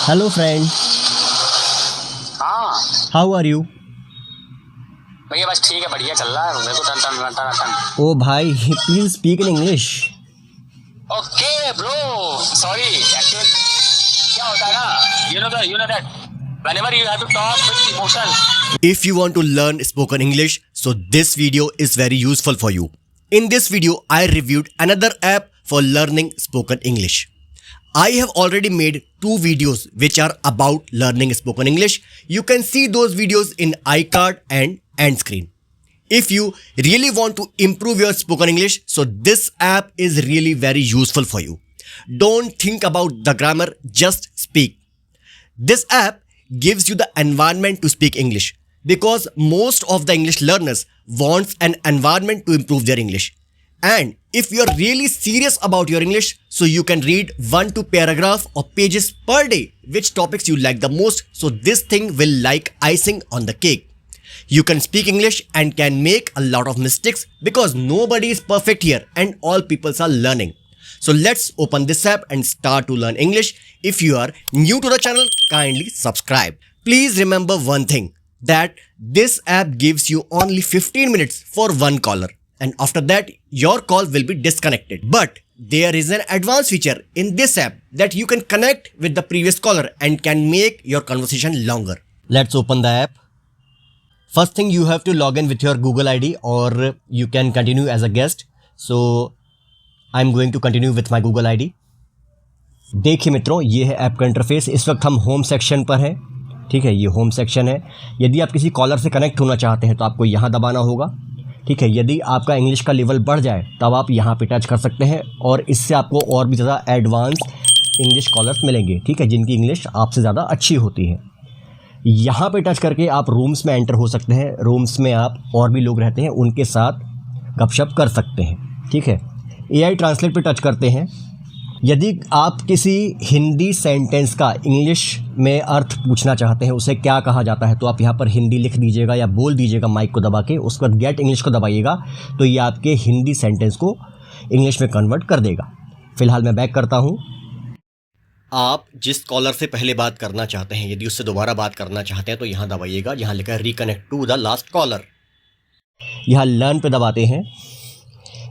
Hello friend, हाँ how are you? भैया बस ठीक है, बढ़िया चल रहा है। मेरे को टन टन टन टन। ओ भाई, please speak in English. Okay bro, sorry actually क्या होता है ना, you know that whenever you have to talk with emotion. If you want to learn spoken English, so this video is very useful for you. In this video, I reviewed another app for learning spoken English. I have already made 2 videos which are about learning spoken English. You can see those videos in iCard and end screen. If you really want to improve your spoken English, so this app is really very useful for you. Don't think about the grammar, just speak. This app gives you the environment to speak English because most of the English learners wants an environment to improve their English. And if you are really serious about your English, so you can read 1-2 paragraph or pages per day which topics you like the most, so this thing will like icing on the cake. You can speak English and can make a lot of mistakes because nobody is perfect here and all people are learning. So let's open this app and start to learn English. If you are new to the channel, kindly subscribe. Please remember one thing, that this app gives you only 15 minutes for one caller, and after that your call will be disconnected. But there is an advanced feature in this app that you can connect with the previous caller and can make your conversation longer. Let's open the app. First thing, you have to log in with your Google ID or you can continue as a guest. So I'm going to continue with my Google ID. देखिए मित्रों, ये है app का interface. इस वक्त हम home section पर हैं। ठीक है, ये होम सेक्शन है। यदि आप किसी कॉलर से कनेक्ट होना चाहते हैं तो आपको यहाँ दबाना होगा। ठीक है, यदि आपका इंग्लिश का लेवल बढ़ जाए तब आप यहाँ पे टच कर सकते हैं और इससे आपको और भी ज़्यादा एडवांस इंग्लिश कॉलर्स मिलेंगे। ठीक है, जिनकी इंग्लिश आपसे ज़्यादा अच्छी होती है। यहाँ पे टच करके आप रूम्स में एंटर हो सकते हैं। रूम्स में आप और भी लोग रहते हैं, उनके साथ गपशप कर सकते हैं। ठीक है, AI ट्रांसलेट पे टच करते हैं। यदि आप किसी हिंदी सेंटेंस का इंग्लिश में अर्थ पूछना चाहते हैं, उसे क्या कहा जाता है, तो आप यहाँ पर हिंदी लिख दीजिएगा या बोल दीजिएगा माइक को दबा के। उसके बाद गेट इंग्लिश को दबाइएगा तो ये आपके हिंदी सेंटेंस को इंग्लिश में कन्वर्ट कर देगा। फिलहाल मैं बैक करता हूँ। आप जिस कॉलर से पहले बात करना चाहते हैं, यदि उससे दोबारा बात करना चाहते हैं तो यहाँ दबाइएगा, यहाँ लिखा है reconnect to the last caller. यहाँ लर्न पे दबाते हैं।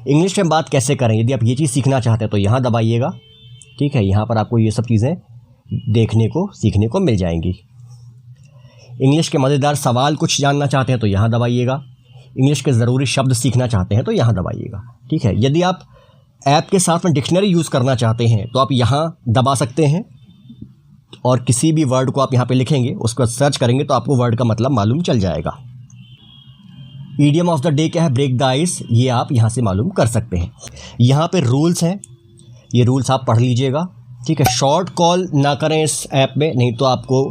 इंग्लिश में बात कैसे करें, यदि आप ये चीज़ सीखना चाहते हैं तो यहाँ दबाइएगा। ठीक है, यहाँ पर आपको ये सब चीज़ें देखने को सीखने को मिल जाएंगी। इंग्लिश के मज़ेदार सवाल कुछ जानना चाहते हैं तो यहाँ दबाइएगा। इंग्लिश के ज़रूरी शब्द सीखना चाहते हैं तो यहाँ दबाइएगा। ठीक है, यदि आप ऐप के साथ में डिक्शनरी यूज़ करना चाहते हैं तो आप यहाँ दबा सकते हैं और किसी भी वर्ड को आप यहाँ पे लिखेंगे, उसको सर्च करेंगे तो आपको वर्ड का मतलब मालूम चल जाएगा। ईडियम ऑफ द डे क्या है, ब्रेक द आइस, ये आप यहाँ से मालूम कर सकते हैं। यहाँ पे रूल्स हैं, ये रूल्स आप पढ़ लीजिएगा। ठीक है, शॉर्ट कॉल ना करें इस ऐप में, नहीं तो आपको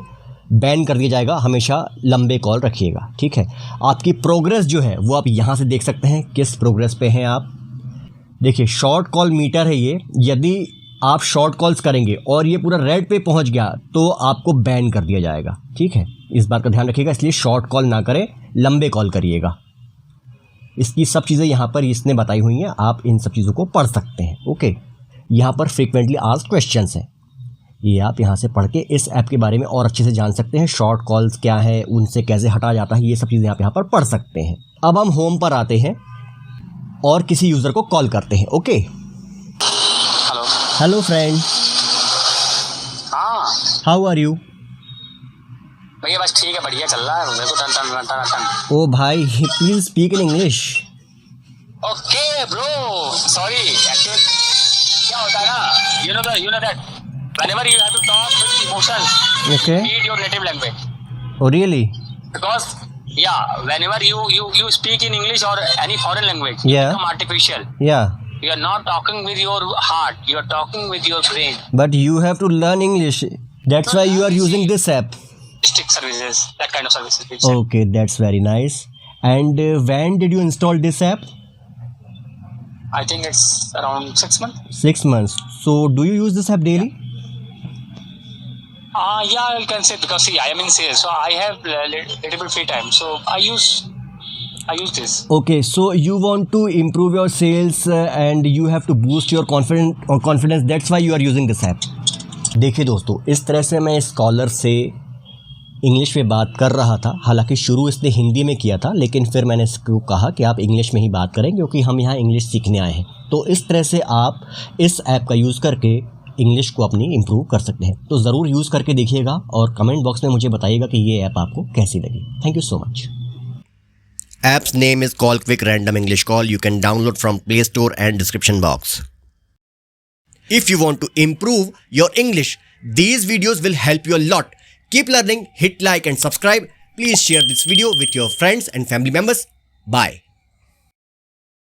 बैन कर दिया जाएगा। हमेशा लंबे कॉल रखिएगा। ठीक है, आपकी प्रोग्रेस जो है वो आप यहाँ से देख सकते हैं, किस प्रोग्रेस पे हैं आप। देखिए, शॉर्ट कॉल मीटर है ये। यदि आप शॉर्ट कॉल्स करेंगे और ये पूरा रेड पे पहुँच गया तो आपको बैन कर दिया जाएगा। ठीक है, इस बात का ध्यान रखिएगा, इसलिए शॉर्ट कॉल ना करें, लंबे कॉल करिएगा। इसकी सब चीज़ें यहाँ पर इसने बताई हुई हैं, आप इन सब चीज़ों को पढ़ सकते हैं। ओके, यहाँ पर फ्रीक्वेंटली आस्क्ड क्वेश्चंस हैं, ये आप यहाँ से पढ़ के इस ऐप के बारे में और अच्छे से जान सकते हैं। शॉर्ट कॉल्स क्या है, उनसे कैसे हटा जाता है, ये सब चीज़ें आप यहाँ पर पढ़ सकते हैं। अब हम होम पर आते हैं और किसी यूज़र को कॉल करते हैं। ओके, हेलो हेलो फ्रेंड, हाँ हाउ आर यू? भैया बस ठीक है, बढ़िया चल रहा है। मेरे को टन टन टन टन। ओ भाई, please speak in English. Okay bro, sorry actually क्या होता है ना, you know that whenever you have to talk with emotion, okay, read your native language. Oh really? Because yeah, whenever you speak in English or any foreign language, Yeah. you become artificial. या, You are not talking with your heart. You are talking with your brain. But you have to learn English, that's why you are using this app. Stick services, that kind of services. which- Okay, that's very nice. And when did you install this app? I think it's around 6 months. 6 months. So do you use this app daily? Yeah, you can say, because see, I am in sales, so I have little bit free time. So I use this. Okay, so you want to improve your sales and you have to boost your confidence. That's why you are using this app. देखिए दोस्तों, इस तरह से मैं scholar से English में बात कर रहा था। हालांकि शुरू इसने हिंदी में किया था, लेकिन फिर मैंने इसको कहा कि आप इंग्लिश में ही बात करें, क्योंकि हम यहाँ इंग्लिश सीखने आए हैं। तो इस तरह से आप इस ऐप का यूज़ करके इंग्लिश को अपनी इम्प्रूव कर सकते हैं। तो ज़रूर यूज़ करके देखिएगा और कमेंट बॉक्स में मुझे बताइएगा कि ये ऐप आपको कैसी लगी। Thank you so much. App's name is Call Quick Random English Call. You can download from Play Store and description box. If you want to improve your English, these videos will help you a lot. Keep learning, hit like and subscribe. Please share this video with your friends and family members. Bye.